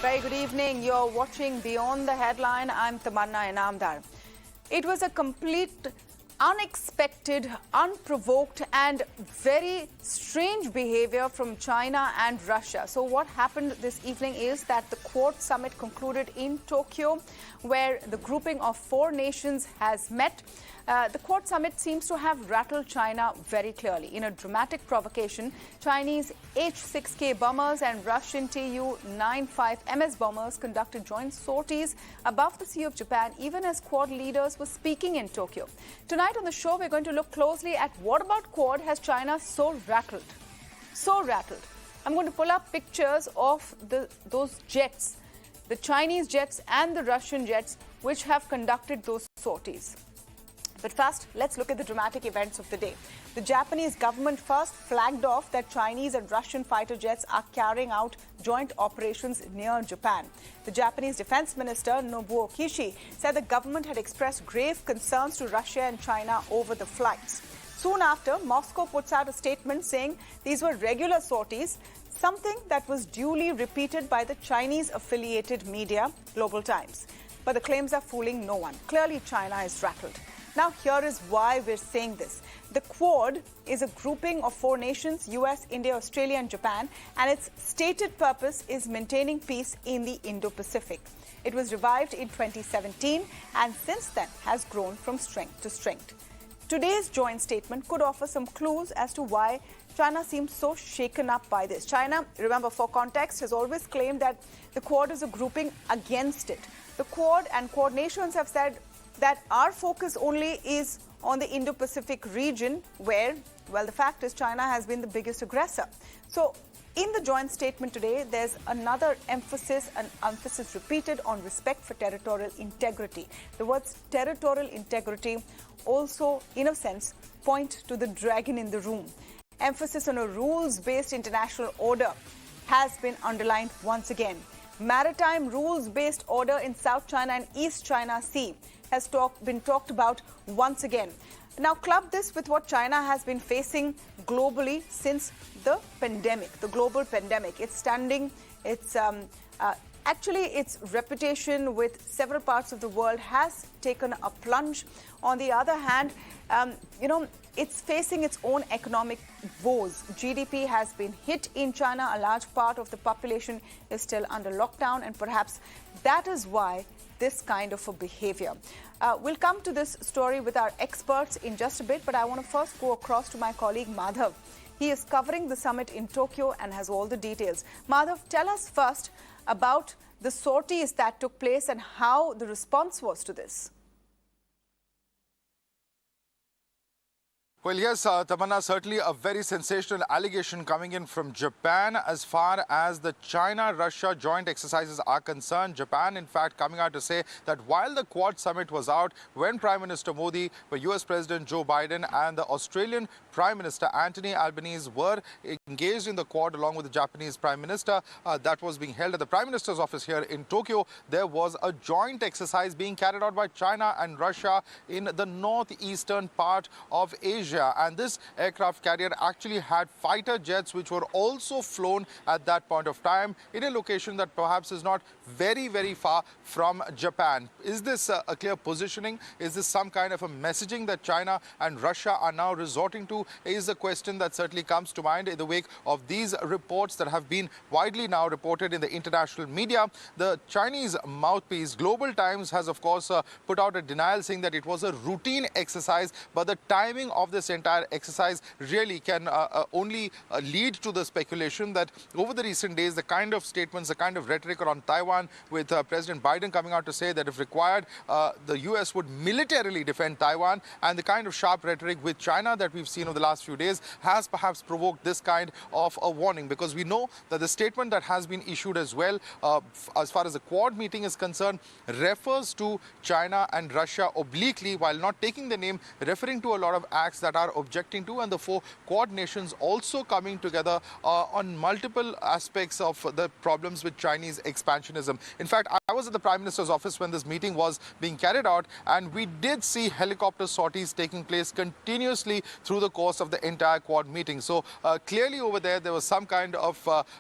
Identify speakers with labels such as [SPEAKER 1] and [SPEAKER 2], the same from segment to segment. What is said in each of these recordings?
[SPEAKER 1] Very good evening. You're watching Beyond the Headline. I'm Tamanna Inamdar. It was a complete, unexpected, unprovoked and very strange behavior from China and Russia. So what happened this evening is that the Quad summit concluded in Tokyo, where the grouping of four nations has met. The Quad summit seems to have rattled China very clearly. In a dramatic provocation, Chinese H-6K bombers and Russian Tu-95 MS bombers conducted joint sorties above the Sea of Japan, even as Quad leaders were speaking in Tokyo. Tonight on the show, we're going to look closely at what about Quad has China so rattled? So rattled. I'm going to pull up pictures of those jets, the Chinese jets and the Russian jets, which have conducted those sorties. But first, let's look at the dramatic events of the day. The Japanese government first flagged off that Chinese and Russian fighter jets are carrying out joint operations near Japan. The Japanese Defense Minister, Nobuo Kishi, said the government had expressed grave concerns to Russia and China over the flights. Soon after, Moscow puts out a statement saying these were regular sorties, something that was duly repeated by the Chinese-affiliated media, Global Times. But the claims are fooling no one. Clearly, China is rattled. Now, here is why we're saying this. The Quad is a grouping of four nations, US, India, Australia and Japan, and its stated purpose is maintaining peace in the Indo-Pacific. It was revived in 2017 and since then has grown from strength to strength. Today's joint statement could offer some clues as to why China seems so shaken up by this. China, remember, for context, has always claimed that the Quad is a grouping against it. The Quad and Quad nations have said that our focus only is on the Indo-Pacific region where, well, the fact is China has been the biggest aggressor. So in the joint statement today, there's another emphasis, an emphasis repeated on respect for territorial integrity. The words territorial integrity also, in a sense, point to the dragon in the room. Emphasis on a rules-based international order has been underlined once again. Maritime rules-based order in South China and East China Sea has been talked about once again. Now, club this with what China has been facing globally since the pandemic, the global pandemic. Its standing, actually its reputation with several parts of the world has taken a plunge. On the other hand, it's facing its own economic woes. GDP has been hit in China. A large part of the population is still under lockdown, and perhaps that is why this kind of a behavior. We'll come to this story with our experts in just a bit, but I want to first go across to my colleague Madhav. He is covering the summit in Tokyo and has all the details. Madhav, tell us first about the sorties that took place and how the response was to this.
[SPEAKER 2] Well, yes, Tamanna, certainly a very sensational allegation coming in from Japan as far as the China-Russia joint exercises are concerned. Japan, in fact, coming out to say that while the Quad summit was out, when Prime Minister Modi, US President Joe Biden and the Australian Prime Minister Anthony Albanese were engaged in the Quad along with the Japanese Prime Minister, that was being held at the Prime Minister's office here in Tokyo. There was a joint exercise being carried out by China and Russia in the northeastern part of Asia. And this aircraft carrier actually had fighter jets which were also flown at that point of time in a location that perhaps is not very, very far from Japan. Is this a clear positioning? Is this some kind of a messaging that China and Russia are now resorting to? Is the question that certainly comes to mind in the wake of these reports that have been widely now reported in the international media. The Chinese mouthpiece, Global Times, has of course put out a denial saying that it was a routine exercise, but the timing of this entire exercise really can only lead to the speculation that over the recent days, the kind of statements, the kind of rhetoric around Taiwan, with President Biden coming out to say that if required, the US would militarily defend Taiwan, and the kind of sharp rhetoric with China that we've seen over the last few days has perhaps provoked this kind of a warning, because we know that the statement that has been issued as well, as far as the Quad meeting is concerned, refers to China and Russia obliquely, while not taking the name, referring to a lot of acts that are objecting to, and the four Quad nations also coming together on multiple aspects of the problems with Chinese expansionism. In fact, I was at the Prime Minister's office when this meeting was being carried out, and we did see helicopter sorties taking place continuously through the course of the entire Quad meeting. So clearly over there was some kind of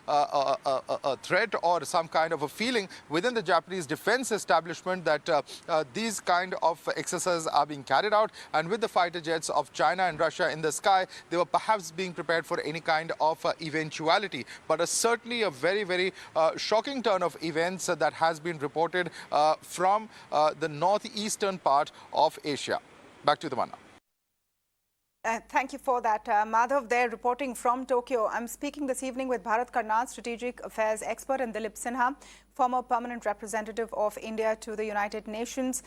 [SPEAKER 2] a threat or some kind of a feeling within the Japanese defense establishment that these kind of exercises are being carried out, and with the fighter jets of China and Russia in the sky, they were perhaps being prepared for any kind of eventuality. But certainly a very, very shocking turn of events that has been reported from the northeastern part of Asia. Back to Tamanna.
[SPEAKER 1] Thank you for that. Madhav there reporting from Tokyo. I'm speaking this evening with Bharat Karnad, Strategic Affairs Expert, and Dilip Sinha, former permanent representative of India to the United Nations.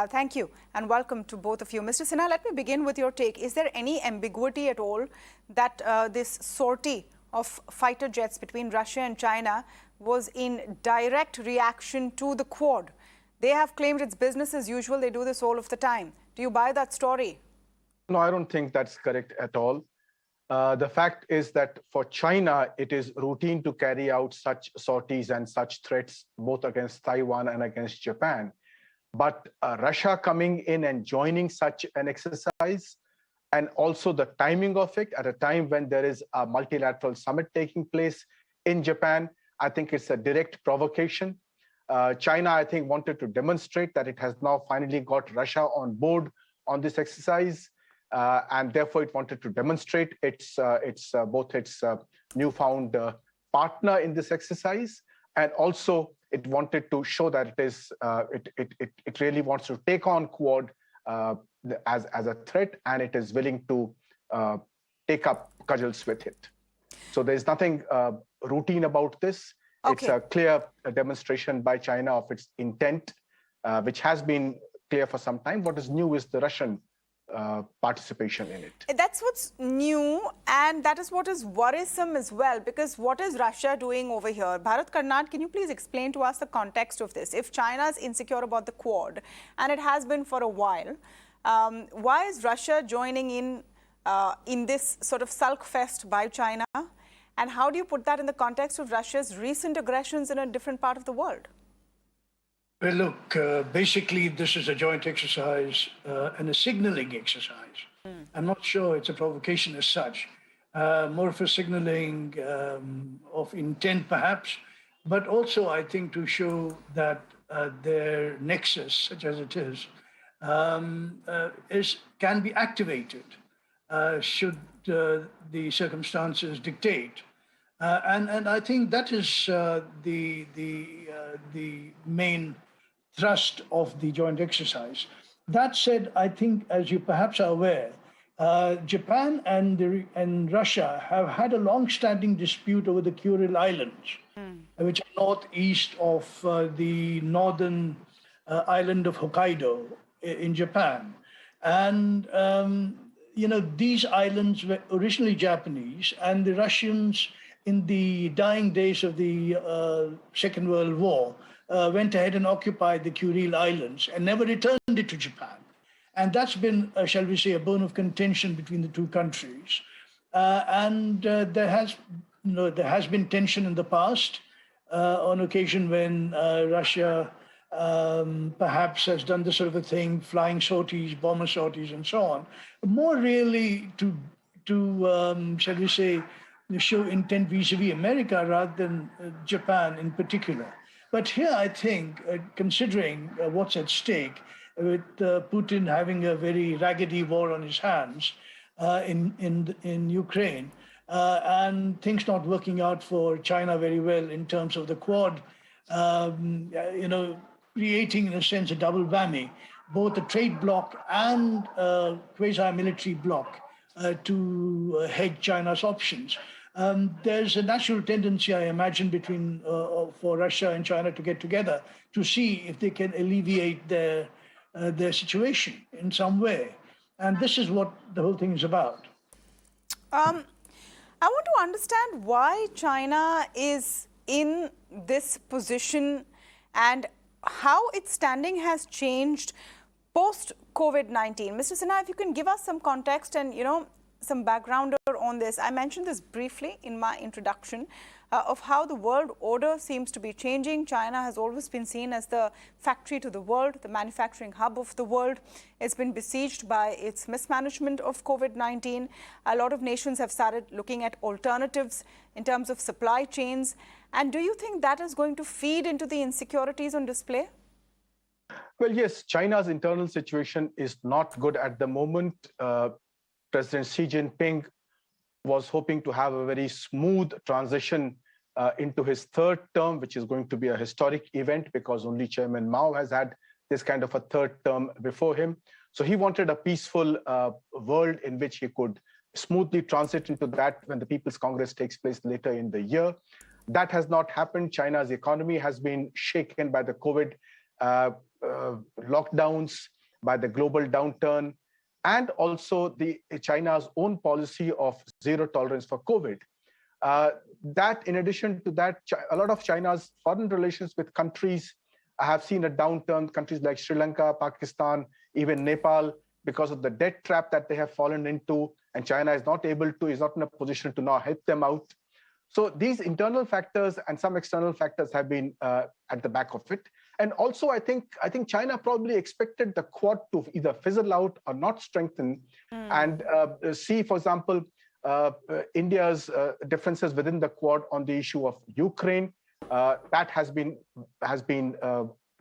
[SPEAKER 1] Thank you and welcome to both of you. Mr. Sinha, let me begin with your take. Is there any ambiguity at all that this sortie of fighter jets between Russia and China was in direct reaction to the Quad? They have claimed it's business as usual. They do this all of the time. Do you buy that story?
[SPEAKER 3] No, I don't think that's correct at all. The fact is that for China, it is routine to carry out such sorties and such threats, both against Taiwan and against Japan. But Russia coming in and joining such an exercise, and also the timing of it at a time when there is a multilateral summit taking place in Japan, I think it's a direct provocation. China, I think, wanted to demonstrate that it has now finally got Russia on board on this exercise, and therefore it wanted to demonstrate its newfound partner in this exercise, and also it wanted to show that it really wants to take on Quad as a threat, and it is willing to take up cudgels with it. So there's nothing routine about this. Okay. It's a clear demonstration by China of its intent, which has been clear for some time. What is new is the Russian participation in it.
[SPEAKER 1] That's what's new, and that is what is worrisome as well, because what is Russia doing over here? Bharat Karnad, can you please explain to us the context of this? If China is insecure about the Quad, and it has been for a while, why is Russia joining in this sort of sulk fest by China? And how do you put that in the context of Russia's recent aggressions in a different part of the world?
[SPEAKER 4] Well, look, basically, this is a joint exercise and a signaling exercise. I'm not sure it's a provocation as such, more of a signaling of intent, perhaps, but also, I think, to show that their nexus, such as it is, can be activated should the circumstances dictate. And I think that is the main thrust of the joint exercise. That said, I think, as you perhaps are aware, Japan and Russia have had a long-standing dispute over the Kuril Islands, which are northeast of the northern island of Hokkaido in Japan. And, these islands were originally Japanese, and the Russians, in the dying days of the Second World War, went ahead and occupied the Kuril Islands and never returned it to Japan. And that's been, shall we say, a bone of contention between the two countries. There has been tension in the past, on occasion when Russia perhaps has done this sort of a thing, flying sorties, bomber sorties, and so on. More really to shall we say, show intent vis-a-vis America rather than Japan in particular. But here, I think, considering what's at stake, with Putin having a very raggedy war on his hands in Ukraine, and things not working out for China very well in terms of the Quad, creating, in a sense, a double whammy, both a trade bloc and a quasi-military bloc to hedge China's options. There's a natural tendency, I imagine, for Russia and China to get together to see if they can alleviate their situation in some way. And this is what the whole thing is about.
[SPEAKER 1] I want to understand why China is in this position and how its standing has changed post-COVID-19. Mr. Sinha, if you can give us some context and, some backgrounder on this. I mentioned this briefly in my introduction of how the world order seems to be changing. China has always been seen as the factory to the world, the manufacturing hub of the world. It's been besieged by its mismanagement of COVID-19. A lot of nations have started looking at alternatives in terms of supply chains. And do you think that is going to feed into the insecurities on display?
[SPEAKER 3] Well, yes, China's internal situation is not good at the moment. President Xi Jinping was hoping to have a very smooth transition into his third term, which is going to be a historic event because only Chairman Mao has had this kind of a third term before him. So he wanted a peaceful world in which he could smoothly transit into that when the People's Congress takes place later in the year. That has not happened. China's economy has been shaken by the COVID lockdowns, by the global downturn, and also China's own policy of zero tolerance for COVID. That, in addition to that, a lot of China's foreign relations with countries have seen a downturn, countries like Sri Lanka, Pakistan, even Nepal, because of the debt trap that they have fallen into, and China is not in a position to now help them out. So these internal factors and some external factors have been at the back of it. And also, I think China probably expected the Quad to either fizzle out or not strengthen, and see, for example, India's differences within the Quad on the issue of Ukraine. That has been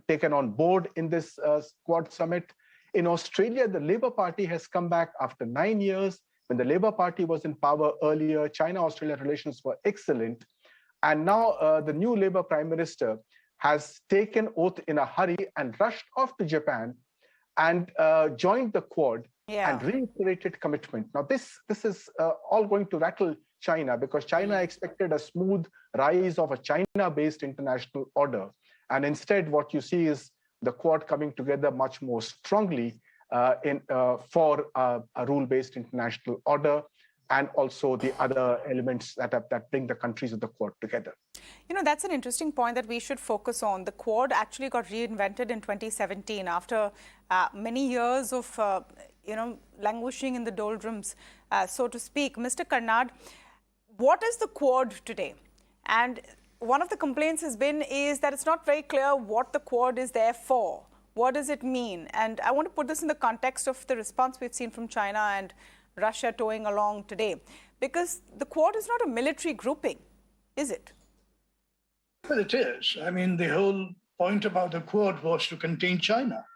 [SPEAKER 3] taken on board in this Quad summit. In Australia, the Labour Party has come back after 9 years. When the Labour Party was in power earlier, China-Australia relations were excellent. And now the new Labour Prime Minister has taken oath in a hurry and rushed off to Japan and joined the Quad and reiterated commitment. Now, this is all going to rattle China because China expected a smooth rise of a China-based international order. And instead, what you see is the Quad coming together much more strongly for a rule-based international order, and also the other elements that bring the countries of the Quad together.
[SPEAKER 1] You know, that's an interesting point that we should focus on. The Quad actually got reinvented in 2017 after many years of, languishing in the doldrums, so to speak. Mr. Karnad, what is the Quad today? And one of the complaints has been is that it's not very clear what the Quad is there for. What does it mean? And I want to put this in the context of the response we've seen from China and Russia towing along today, because the Quad is not a military grouping, is it?
[SPEAKER 4] Well, it is. I mean, the whole point about the Quad was to contain China.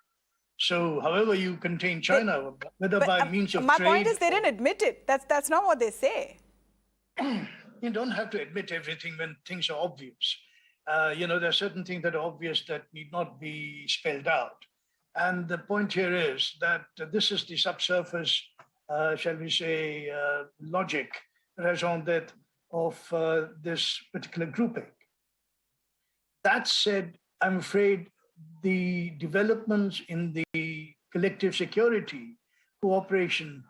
[SPEAKER 4] So however you contain China, whether by means of
[SPEAKER 1] my
[SPEAKER 4] trade...
[SPEAKER 1] My point is they didn't admit it. That's not what they say.
[SPEAKER 4] You don't have to admit everything when things are obvious. There are certain things that are obvious that need not be spelled out. And the point here is that this is the subsurface, shall we say, logic, raison d'etre of this particular grouping. That said, I'm afraid the developments in the collective security cooperation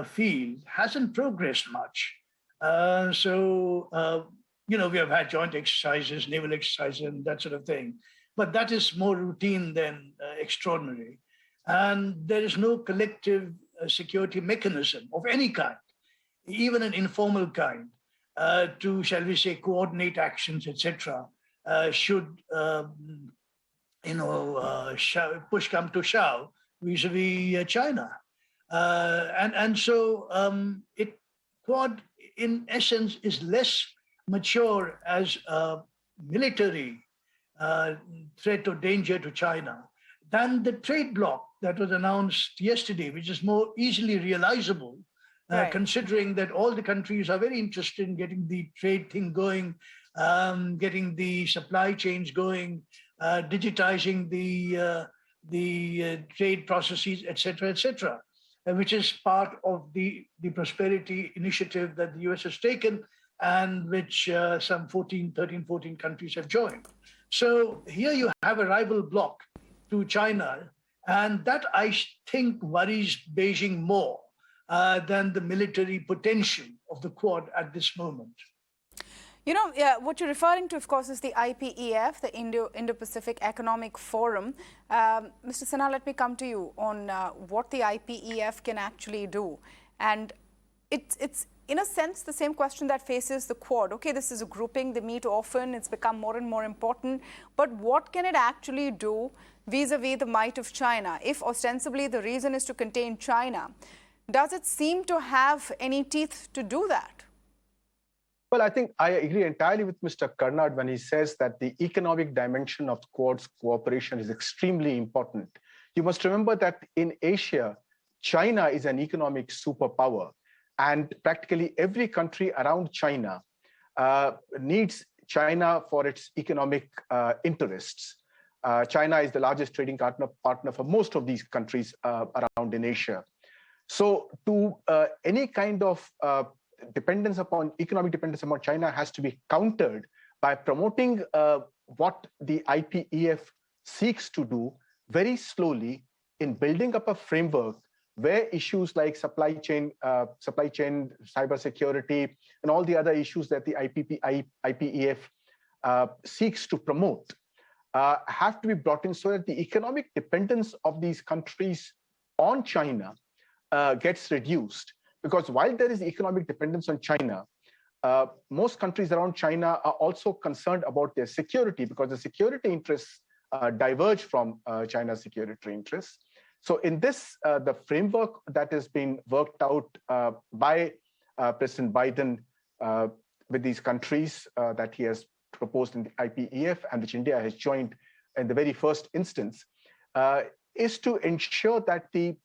[SPEAKER 4] field hasn't progressed much. We have had joint exercises, naval exercises, and that sort of thing. But that is more routine than extraordinary. And there is no collective security mechanism of any kind, even an informal kind, to, shall we say, coordinate actions, etc. Should, push come to shove vis-a-vis China. Quad, in essence, is less mature as a military threat or danger to China than the trade bloc that was announced yesterday, which is more easily realizable, considering that all the countries are very interested in getting the trade thing going, getting the supply chains going, digitizing the trade processes, etc., which is part of the prosperity initiative that the US has taken, and which some 13, 14 countries have joined. So here you have a rival bloc to China, and that I think worries Beijing more than the military potential of the Quad at this moment.
[SPEAKER 1] You know, what you're referring to, of course, is the IPEF, the Indo-Pacific Economic Forum. Mr. Sinha, let me come to you on what the IPEF can actually do. And it's in a sense the same question that faces the Quad. Okay, this is a grouping, they meet often, it's become more and more important, but what can it actually do vis-a-vis the might of China? If ostensibly the reason is to contain China, does it seem to have any teeth to do that?
[SPEAKER 3] Well, I think I agree entirely with Mr. Karnad when he says that the economic dimension of Quad's cooperation is extremely important. You must remember that in Asia, China is an economic superpower, and practically every country around China needs China for its economic interests. China is the largest trading partner for most of these countries around in Asia. So to any kind of economic dependence upon China has to be countered by promoting what the IPEF seeks to do very slowly in building up a framework where issues like supply chain, cybersecurity, and all the other issues that the IPEF seeks to promote have to be brought in so that the economic dependence of these countries on China gets reduced. Because while there is economic dependence on China, most countries around China are also concerned about their security because the security interests diverge from China's security interests. So in this, the framework that has been worked out by President Biden with these countries that he has proposed in the IPEF and which India has joined in the very first instance, is to ensure that the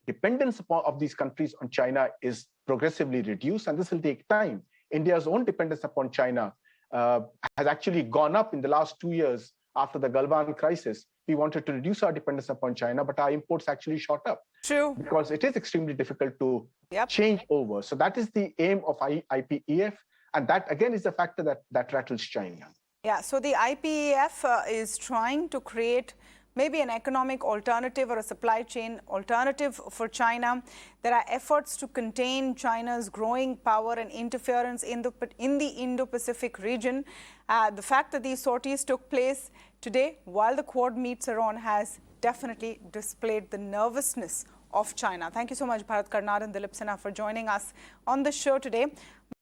[SPEAKER 3] dependence of these countries on China is progressively reduced, and this will take time. India's own dependence upon China has actually gone up in the last 2 years after the Galwan crisis. We wanted to reduce our dependence upon China, but our imports actually shot up.
[SPEAKER 1] True.
[SPEAKER 3] Because it is extremely difficult to change over. So that is the aim of IPEF, and that again is the factor that rattles China.
[SPEAKER 1] Yeah, so the IPEF is trying to create maybe an economic alternative or a supply chain alternative for China. There are efforts to contain China's growing power and interference in the Indo-Pacific region. The fact that these sorties took place today while the Quad meets are on has definitely displayed the nervousness of China. Thank you so much, Bharat Karnad and Dilip Sinha, for joining us on the show today.